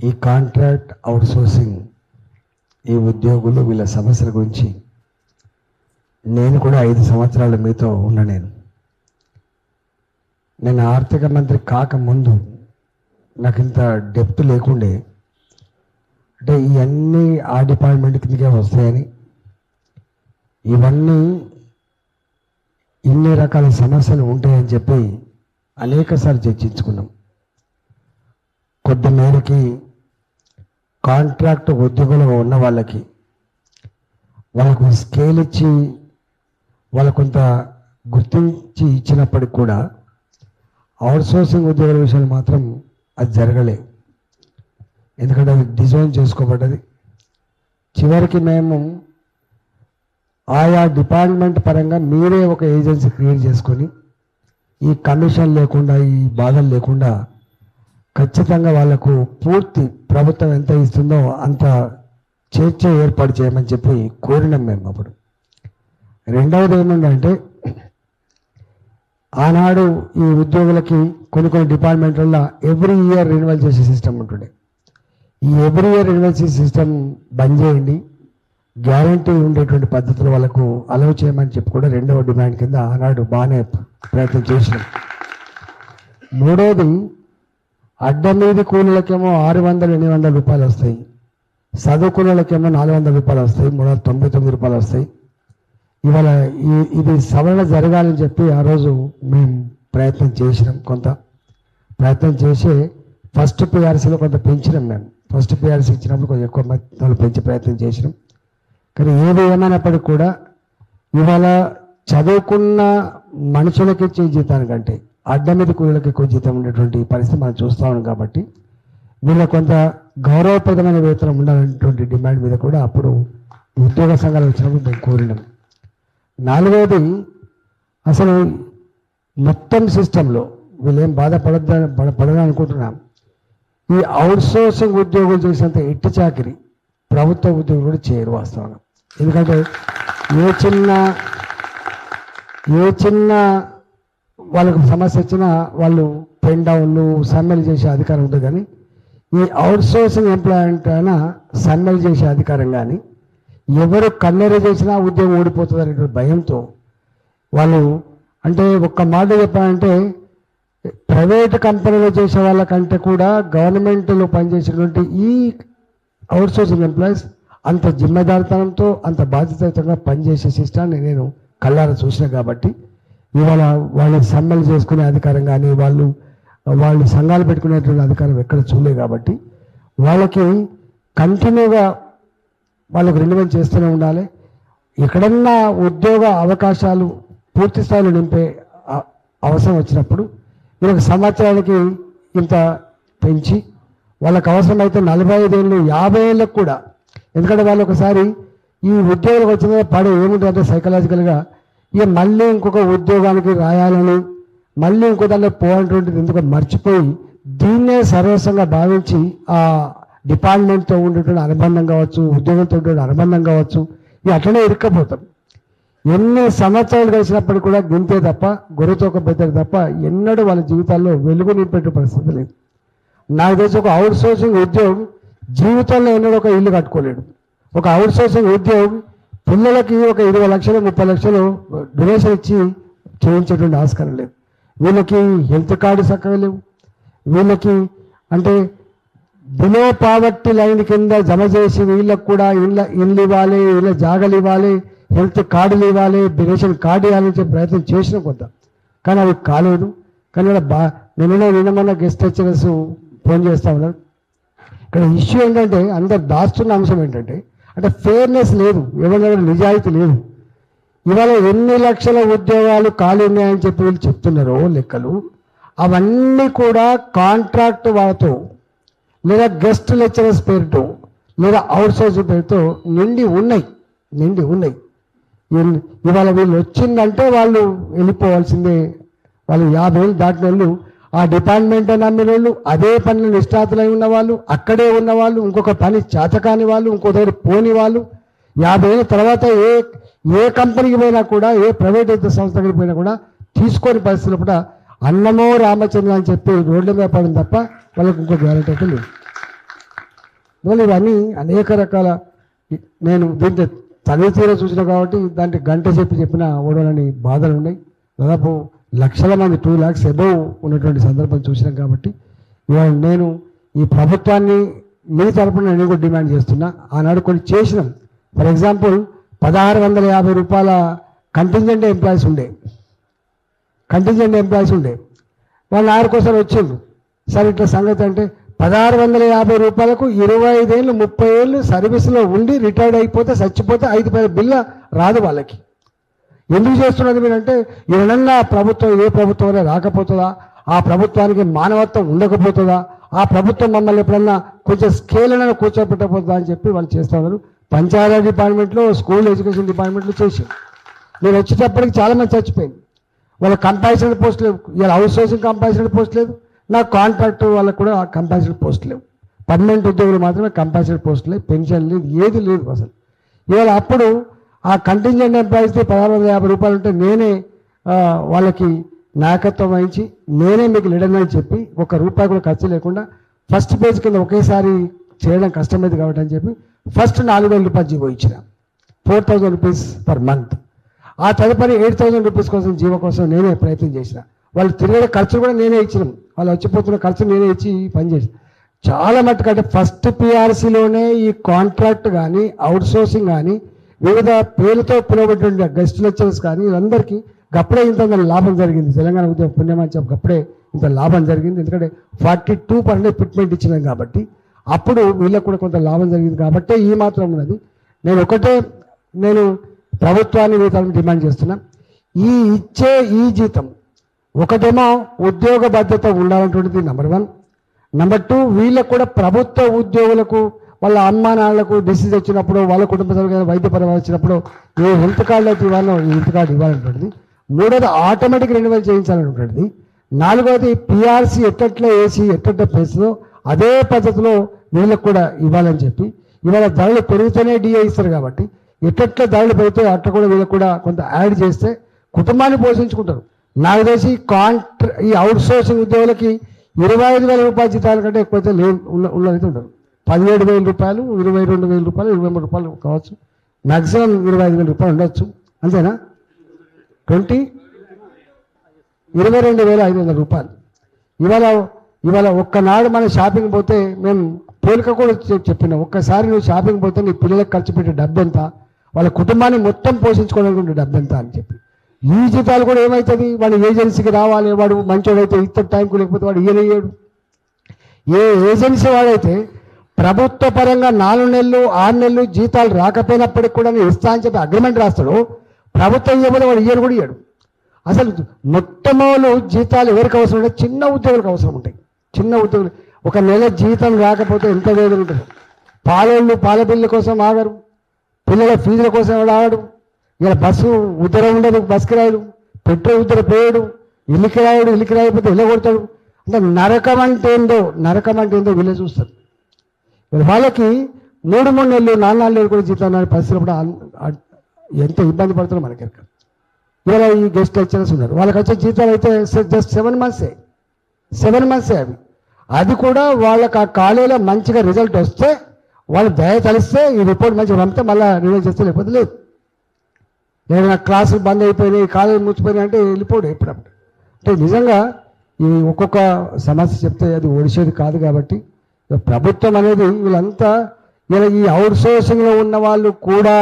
ఈ contract outsourcing ఈ ఉద్యోగులు వీళ్ళ సమస్యల గురించి నేను కూడా 5 సంవత్సరాల మీతో ఉన్నా. నేను ఆర్థిక మంత్రి కాకముందు నాకు ఇంత డెప్త్ లేకుండే, అంటే ఇవన్నీ ఆ డిపార్ట్మెంట్ కిందకే వస్తాయని, ఇవన్నీ ఇన్ని రకాల సమస్యలు ఉంటాయని చెప్పి అనేకసార్లు చర్చించుకున్నాం. కొద్ది మేరకి కాంట్రాక్ట్ ఉద్యోగులుగా ఉన్న వాళ్ళకు స్కేల్ ఇచ్చి వాళ్ళకు కొంత గుర్తించి ఇచ్చినప్పటికి కూడా అవుట్సోర్సింగ్ ఉద్యోగుల విషయాలు మాత్రం అది జరగలే. ఎందుకంటే అది డిజైన్ చేసుకోబడ్డది. చివరికి మేము ఆయా డిపార్ట్మెంట్ పరంగా మీరే ఒక ఏజెన్సీ క్రియేట్ చేసుకొని ఈ కమిషన్ లేకుండా ఈ బాధలు లేకుండా ఖచ్చితంగా వాళ్లకు పూర్తి ప్రభుత్వం ఎంత ఇస్తుందో అంత చేర్చే ఏర్పాటు చేయమని చెప్పి కోరినాం మేము అప్పుడు. రెండవది ఏముందంటే, ఆనాడు ఈ ఉద్యోగులకి కొన్ని డిపార్ట్మెంట్లలో ఎవ్రీ ఇయర్ రెన్యువల్ చేసే సిస్టమ్ ఉంటుండే. ఈ ఎవ్రీ ఇయర్ రెన్యువల్ చేసే సిస్టమ్ బంద్ చేయండి, గ్యారంటీ ఉండేటువంటి పద్ధతులు వాళ్ళకు అలౌ చేయమని చెప్పి కూడా రెండవ డిమాండ్ కింద ఆనాడు బాగానే ప్రయత్నం చేసినాం. మూడవది, అడ్డమీది కూలీలకేమో 600-800 రూపాయలు వస్తాయి, చదువుకునేళ్ళకేమో 400 రూపాయలు వస్తాయి, 399 రూపాయలు వస్తాయి. ఇవాళ ఇది సవరణ జరగాలని చెప్పి ఆ రోజు మేము ప్రయత్నం చేసినాం. కొంత ప్రయత్నం చేసి ఫస్ట్ పిఆర్సీలో కొంత పెంచినాం. మేము ఫస్ట్ పిఆర్సీ ఇచ్చినప్పుడు కొంచెం ఎక్కువ మొత్తంలో పెంచే ప్రయత్నం చేసినాం. కానీ ఏది ఏమైనప్పటికీ కూడా ఇవాళ చదువుకున్న మనుషులకి ఇచ్చే జీతానికంటే అడ్డమీది కూలీలకి ఎక్కువ జీతం ఉండేటువంటి పరిస్థితి మనం చూస్తూ ఉన్నాం. కాబట్టి వీళ్ళ కొంత గౌరవప్రదమైన వేతనం ఉండాలనేటువంటి డిమాండ్ మీద కూడా అప్పుడు ఉద్యోగ సంఘాలు వచ్చినప్పుడు మేము కోరినాం. నాలుగవది, అసలు మొత్తం సిస్టంలో వీళ్ళేం పడదని అనుకుంటున్నాం, ఈ అవుట్సోర్సింగ్ ఉద్యోగులు చేసినంత ఎట్టి చాకిరి ప్రభుత్వ ఉద్యోగులు కూడా చేయరు వాస్తవంగా. ఎందుకంటే ఏ చిన్న వాళ్ళకు సమస్య వచ్చినా వాళ్ళు పెన్ డౌన్లు సమ్మెలు చేసే అధికారం ఉంటుంది. కానీ ఈ అవుట్సోర్సింగ్ ఎంప్లాయ్మెంట్ అయినా సమ్మెలు చేసే అధికారం కానీ, ఎవరు కన్నెర చేసినా ఉద్యోగం ఓడిపోతుంది అనేటువంటి భయంతో వాళ్ళు, అంటే ఒక్క మాట చెప్పాలంటే ప్రైవేట్ కంపెనీలో చేసే వాళ్ళకంటే కూడా గవర్నమెంట్లో పనిచేసేటువంటి ఈ అవుట్సోర్సింగ్ ఎంప్లాయీస్ అంత జిమ్మెదారితనంతో అంత బాధ్యతయుతంగా పనిచేసే సిస్టాన్ని నేను కళ్ళారా చూసిన. కాబట్టి ఇవాళ వాళ్ళు సమ్మెలు చేసుకునే అధికారం కానీ వాళ్ళు సంఘాలు పెట్టుకునేటువంటి అధికారం ఎక్కడ చూడలేదు. కాబట్టి వాళ్ళకి కంటిన్యూగా వాళ్ళకు రెన్యువల్ చేస్తూనే ఉండాలి. ఎక్కడన్నా ఉద్యోగ అవకాశాలు పూర్తి స్థాయిలో నింపే అవసరం వచ్చినప్పుడు వీళ్ళకి సంవత్సరానికి ఇంత పెంచి వాళ్ళకి అవసరమైతే 45 ఏళ్ళు 50 ఏళ్ళకు కూడా, ఎందుకంటే వాళ్ళు ఒకసారి ఈ ఉద్యోగాలకు వచ్చిన పడే ఏముంటుందంటే సైకలాజికల్గా ఇక మళ్ళీ ఇంకొక ఉద్యోగానికి రాయాలని మళ్ళీ ఇంకో దాంట్లో పోవాలటువంటిది ఎందుకు మర్చిపోయి దీన్నే సర్వస్వంగా భావించి ఆ డిపార్ట్మెంట్తో ఉండేటువంటి అనుబంధం కావచ్చు, ఉద్యోగంతో ఉండేటువంటి అనుబంధం కావచ్చు, ఇక అట్లనే ఇరుక్కపోతాం. ఎన్ని సంవత్సరాలు కలిసినప్పటికీ కూడా గింతే తప్ప గొర్రెతోక బెత్తరు తప్ప ఎన్నడూ వాళ్ళ జీవితాల్లో వెలుగు నింపే పరిస్థితి లేదు. నాకు తెలిసి ఒక అవుట్సోర్సింగ్ ఉద్యోగం జీవితంలో ఎన్నడూ ఒక ఇల్లు కట్టుకోలేడు. ఒక అవుట్సోర్సింగ్ ఉద్యోగం పిల్లలకి ఒక 20 లక్షలు 30 లక్షలు డొనేషన్ ఇచ్చి చేయించేటువంటి ఆస్కారం లేదు. వీళ్ళకి హెల్త్ కార్డు చక్కగా లేవు. వీళ్ళకి అంటే బిలో పావర్టీ లైన్ కింద జమ చేసి వీళ్ళకు కూడా ఇల్లు ఇవ్వాలి, ఇళ్ళ జాగలు ఇవ్వాలి, హెల్త్ కార్డులు ఇవ్వాలి, రేషన్ కార్డు ఇవ్వాలని చెప్పి ప్రయత్నం చేసిన కొంత, కానీ అవి కాలేదు. కానీ నిన్న గెస్ట్ లెక్చరర్స్ ఫోన్ చేస్తూ ఉన్నారు. ఇక్కడ ఇష్యూ ఏంటంటే అందరు దాస్తున్న అంశం ఏంటంటే, అంటే ఫెయిర్నెస్ లేదు, ఎవరి నిజాయితీ లేదు. ఇవాళ ఎన్ని లక్షల ఉద్యోగాలు ఖాళీ ఉన్నాయని చెప్పి వీళ్ళు చెప్తున్నారో లెక్కలు, అవన్నీ కూడా కాంట్రాక్ట్ వాళ్ళతో లేదా గెస్ట్ లెక్చరర్స్ పేరుతో లేదా అవుట్సోర్స్ పేరుతో నిండి ఉన్నాయి. ఇవాళ వీళ్ళు వచ్చిందంటే వాళ్ళు వెళ్ళిపోవాల్సిందే. వాళ్ళు 50 ఏళ్ళు దాటిన వాళ్ళు, ఆ డిపార్ట్మెంట్ నమ్మిన వాళ్ళు, అదే పనిలో నిష్ఠాతులై ఉన్నవాళ్ళు, అక్కడే ఉన్నవాళ్ళు, ఇంకొక పని చేతకాని వాళ్ళు, ఇంకో దగ్గర పోని వాళ్ళు, 50 ఏళ్ళ తర్వాత ఏ కంపెనీకి పోయినా కూడా, ఏ ప్రైవేట్ సంస్థ దగ్గరికి పోయినా కూడా తీసుకొని పరిస్థితులు కూడా అన్నమో రామచంద్ర అని చెప్పి రోడ్ల మీద పడింది తప్ప వాళ్ళకి ఇంకో గ్యారెంటీ అయితే లేదు. అందువల్ల ఇవన్నీ అనేక రకాల నేను దీంట్లో తల్లి తీర చూసిన కాబట్టి దాంట్లో గంట చెప్పిన ఓడలని బాధలు ఉన్నాయి. దాదాపు లక్షల మంది 2 lakhs అబౌవ్ ఉన్నటువంటి సందర్భం చూసినాం కాబట్టి ఇవాళ నేను ఈ ప్రభుత్వాన్ని మీ తరపున నేను కూడా డిమాండ్ చేస్తున్నా. ఆనాడు కొన్ని చేసినాం. ఫర్ ఎగ్జాంపుల్ 1650 రూపాయల కంటింజెంట్ ఎంప్లాయీస్ ఉండే వాళ్ళు ఆరుకోసారి వచ్చిండ్రు. సార్ ఇట్లా సంగతి అంటే 1650 రూపాయలకు 25 ఏళ్ళు 30 ఏళ్ళు సర్వీస్లో ఉండి రిటైర్డ్ అయిపోతే చచ్చిపోతే 5 బిల్ల రాదు వాళ్ళకి. ఎందుకు చేస్తున్నది మీరంటే ఏమన్నా ప్రభుత్వం ఏ ప్రభుత్వం రాకపోతుందా, ఆ ప్రభుత్వానికి మానవత్వం ఉండకపోతుందా, ఆ ప్రభుత్వం మమ్మల్ని ఎప్పుడన్నా కొంచెం స్కేల్ అయినా కూర్చోబెట్టకపోతుందా అని చెప్పి వాళ్ళు చేస్తూ ఉన్నారు. పంచాయతీ డిపార్ట్మెంట్లో, స్కూల్ ఎడ్యుకేషన్ డిపార్ట్మెంట్లో చేసి నేను వచ్చేటప్పటికి చాలామంది చచ్చిపోయింది. వాళ్ళ కంపాల్సరీ పోస్ట్ లేవు. ఇలా అవుట్ సోర్సింగ్ కంపాల్సరీ పోస్ట్ లేదు, నాకు కాంట్రాక్ట్ వాళ్ళకు కూడా కంపాల్సరీ పోస్ట్ లేవు. పర్మనెంట్ ఉద్యోగులు మాత్రమే కంపాల్సరీ పోస్ట్ లేవు, పెన్షన్ లేదు, ఏది లేదు అసలు. ఇవాళ అప్పుడు ఆ కంటింజెంట్ ఎంప్లాయీస్కి 1650 రూపాయలు ఉంటే నేనే వాళ్ళకి నాయకత్వం వహించి నేనే మీకు లీడర్ అని చెప్పి 1 రూపాయి కూడా ఖర్చు లేకుండా ఫస్ట్ పేజ్ కింద ఒకేసారి చేయడం కష్టమైంది కాబట్టి అని చెప్పి ఫస్ట్ 4000 రూపాయలు జీవో ఇచ్చిన, 4000 రూపీస్ పర్ మంత్. ఆ తదుపరి 8000 రూపీస్ కోసం జీవో కోసం నేనే ప్రయత్నం చేసిన. వాళ్ళు తిరిగే ఖర్చులు కూడా నేనే ఇచ్చినాం. వాళ్ళు వచ్చిపోతున్న ఖర్చు నేనే ఇచ్చి పనిచేసిన. చాలా మట్టుకు అంటే ఫస్ట్ పిఆర్సీలోనే ఈ కాంట్రాక్ట్ కానీ అవుట్ సోర్సింగ్ కానీ వివిధ పేర్లతో పిలువబడిన గెస్ట్ లెక్చరర్స్ కానీ వీళ్ళందరికీ గప్పుడే ఇంత లాభం జరిగింది. తెలంగాణ ఉద్యోగ పుణ్యమని చెప్పి గప్పుడే ఇంత లాభం జరిగింది. ఎందుకంటే 42% ఫిట్మెంట్ ఇచ్చినాం కాబట్టి అప్పుడు వీళ్ళకు కూడా కొంత లాభం జరిగింది కాబట్టి ఈ మాత్రం ఉన్నది. నేను ప్రభుత్వాన్ని వేతనం డిమాండ్ చేస్తున్నా. ఇచ్చే ఈ జీతం ఒకటేమో ఉద్యోగ బాధ్యత ఉండాలన్నటువంటిది నెంబర్ 1. నెంబర్ 2 వీళ్ళకు కూడా ప్రభుత్వ ఉద్యోగులకు వాళ్ళ అమ్మా నాన్నలకు డిసీజ్ వచ్చినప్పుడు వాళ్ళ కుటుంబ సభ్యులకు వైద్య పరమ వచ్చినప్పుడు ఏ హెల్త్ కార్డులో ఇవ్వాలో ఈ హెల్త్ కార్డు ఇవ్వాలన్నటువంటిది. 3వది ఆటోమేటిక్ రెన్యువల్ చేయించాలన్నటువంటిది. 4వది పిఆర్సీ ఎట్లా వేసి ఎట్లా పేస్తుందో అదే పద్ధతిలో వీళ్ళకు కూడా ఇవ్వాలని చెప్పి ఇవాళ ధరలు పెరిగితేనే డిఏ ఇస్తారు కాబట్టి ఎట్లా ధరలు పెరిగితే అట్లా కూడా వీళ్ళకు కూడా కొంత యాడ్ చేస్తే కుటుంబాన్ని పోషించుకుంటారు. నాకు తెలిసి ఈ అవుట్ సోర్సింగ్ ఉద్యోగులకి 25,000 రూపాయల జీతాల కంటే ఎక్కువైతే ఉన్నదైతే ఉండరు. 17,000 రూపాయలు, 22,000 రూపాయలు, 23 రూపాయలు కావచ్చు, మ్యాక్సిమం 25,000 రూపాయలు ఉండొచ్చు. అంతేనా? 22,500 రూపాయలు. ఇవాళ ఒక్కనాడు మన షాపింగ్ పోతే మేము పోలిక కూడా చెప్పినాం. ఒక్కసారి నువ్వు షాపింగ్ పోతే నీ పిల్లలకు ఖర్చు పెట్టే డబ్బు ఎంత, వాళ్ళ కుటుంబాన్ని మొత్తం పోషించుకోవాలనుకుంటే డబ్బు ఎంత అని చెప్పి. ఈ జీతాలు కూడా ఏమవుతుంది, వాడు ఏజెన్సీకి రావాలి, వాడు మంచోడైతే ఇతర టైంకు లేకపోతే వాడు ఇయ్యలేడు. ఏ ఏజెన్సీ వాడైతే ప్రభుత్వ పరంగా 4 నెలలు 6 నెలలు జీతాలు రాకపోయినప్పటికి కూడా నేను ఇస్తా అని చెప్పి అగ్రిమెంట్ రాస్తాడు, ప్రభుత్వం ఇవ్వకపోతే వాడు ఇయ్యను కూడా ఇయ్యాడు. అసలు మొట్టమొదలు జీతాలు ఎవరికి అవసరం ఉంటే చిన్న ఉద్యోగులకు అవసరం ఉంటాయి. చిన్న ఉద్యోగులు 1 నెల జీతం రాకపోతే ఎంత వేదన ఉంటుంది. పాలోళ్ళు పాల బిల్లు కోసం ఆగరు, పిల్లల ఫీజుల కోసం ఎవడు ఆగడు. ఇలా బస్సు ఉద్దర ఉండదు, బస్కి రాయడు, పెట్రోల్ ఉద్దర పోయాడు, ఇల్లుకి రాయకపోతే ఇళ్ళ కొడతాడు. అంటే నరకం అంటే ఏందో వీళ్ళే చూస్తారు. వాళ్ళకి 3 నెలలు 4 నెలలు కూడా జీతం పరిస్థితులు కూడా ఎంత ఇబ్బంది పడుతుందో మనకి. ఇవాళ ఈ గెస్ట్ లెక్చరర్స్ ఉన్నారు, వాళ్ళకి వచ్చే జీతాలు అయితే జస్ట్ 7 మంత్సే అవి. అది కూడా వాళ్ళకి ఆ కాలేజీలో మంచిగా రిజల్ట్ వస్తే వాళ్ళు దయ తలిస్తే ఈ రిపోర్ట్ మంచిగా పంపితే మళ్ళీ రిజల్ట్ చేస్తే లేకపోతే లేదు. ఏదైనా క్లాసులు బంద్ అయిపోయినాయి, కాలేజీ మూసిపోయినాయి అంటే వెళ్ళిపోడు ఎప్పుడప్పుడు. అంటే నిజంగా ఈ ఒక్కొక్క సమస్య చెప్తే అది ఒడిసేది కాదు. కాబట్టి ప్రభుత్వం అనేది వీళ్ళంతా ఇలా ఈ అవుట్ సోర్సింగ్లో ఉన్న వాళ్ళు కూడా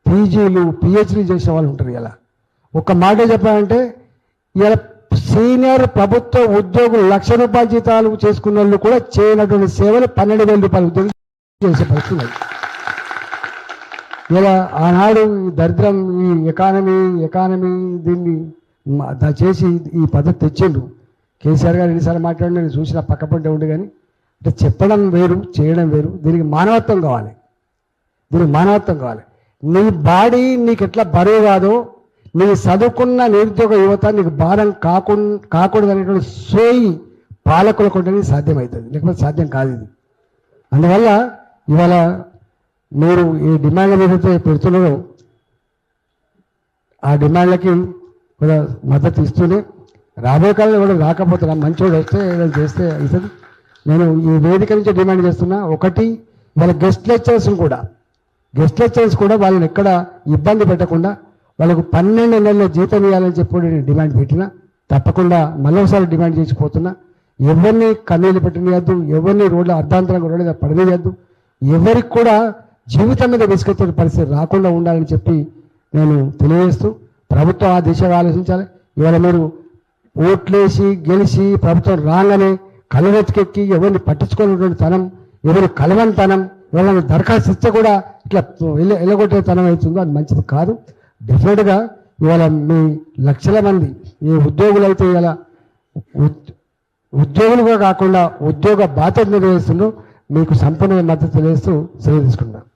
పీజీలు పిహెచ్డీ చేసే వాళ్ళు ఉంటారు. ఇలా ఒక మాట చెప్పాలంటే ఇలా సీనియర్ ప్రభుత్వ ఉద్యోగులు 1,00,000 రూపాయల జీతాలు చేసుకున్న వాళ్ళు కూడా చేయనటువంటి సేవలు 12,000 రూపాయల ఉద్యోగులు చేసే పరిస్థితి. ఇలా ఆనాడు ఈ దరిద్రం ఈ ఎకానమీ దీన్ని చేసి ఈ పద్ధతి తెచ్చిండు. కేసీఆర్ గారు ఎన్నిసార్లు మాట్లాడి నేను చూసిన పక్కపంటే ఉండి, కానీ అంటే చెప్పడం వేరు చేయడం వేరు. దీనికి మానవత్వం కావాలి. నీ బాడీ నీకు ఎట్లా బరువు కాదో నీ చదువుకున్న నిరుద్యోగ యువత నీకు భారం కాకూడదు అనేటువంటి సోయి పాలకులకు ఉంటేనే సాధ్యమవుతుంది, లేకపోతే సాధ్యం కాదు ఇది. అందువల్ల ఇవాళ మీరు ఈ డిమాండ్ల ఏదైతే పెడుతున్నారో ఆ డిమాండ్లకి కూడా మద్దతు ఇస్తూనే రాబోయే కాలంలో కూడా రాకపోతే మంచోడు వస్తే ఏదైనా చేస్తే అవుతుంది. నేను ఈ వేదిక నుంచి డిమాండ్ చేస్తున్నా. ఒకటి, వాళ్ళ గెస్ట్ లెక్చరర్స్ కూడా వాళ్ళని ఎక్కడ ఇబ్బంది పెట్టకుండా వాళ్ళకు 12 నెలల జీతం ఇవ్వాలని చెప్పి నేను డిమాండ్ పెట్టినా. తప్పకుండా మళ్ళొకసారి డిమాండ్ చేసిపోతున్నా. ఎవరిని కన్నీళ్ళు పెట్టనియద్దు, ఎవరిని రోడ్ల అర్ధాంతరంగా రోడ్ల మీద పడనియద్దు, ఎవరికి కూడా జీవితం మీద విసుకొచ్చే పరిస్థితి రాకుండా ఉండాలని చెప్పి నేను తెలియజేస్తూ, ప్రభుత్వం ఆ దిశగా ఆలోచించాలి. ఇవాళ మీరు ఓట్లేసి గెలిచి ప్రభుత్వం రాగానే కలవెత్తికెక్కి ఎవరిని పట్టించుకున్నటువంటి తనం, ఎవరి కలవని తనం, ఎవరైనా దరఖాస్తు ఇస్తే కూడా ఇట్లా ఎల్లగొట్టే తనం అవుతుందో అది మంచిది కాదు. డెఫినెట్గా ఇవాళ మీ లక్షల మంది ఈ ఉద్యోగులు అయితే ఇలా ఉద్యోగులుగా కాకుండా ఉద్యోగ బాధ్యత నిర్వహిస్తుందో మీకు సంపూర్ణ మద్దతు తెలియజేస్తూ సెలవు తీసుకుంటున్నాను.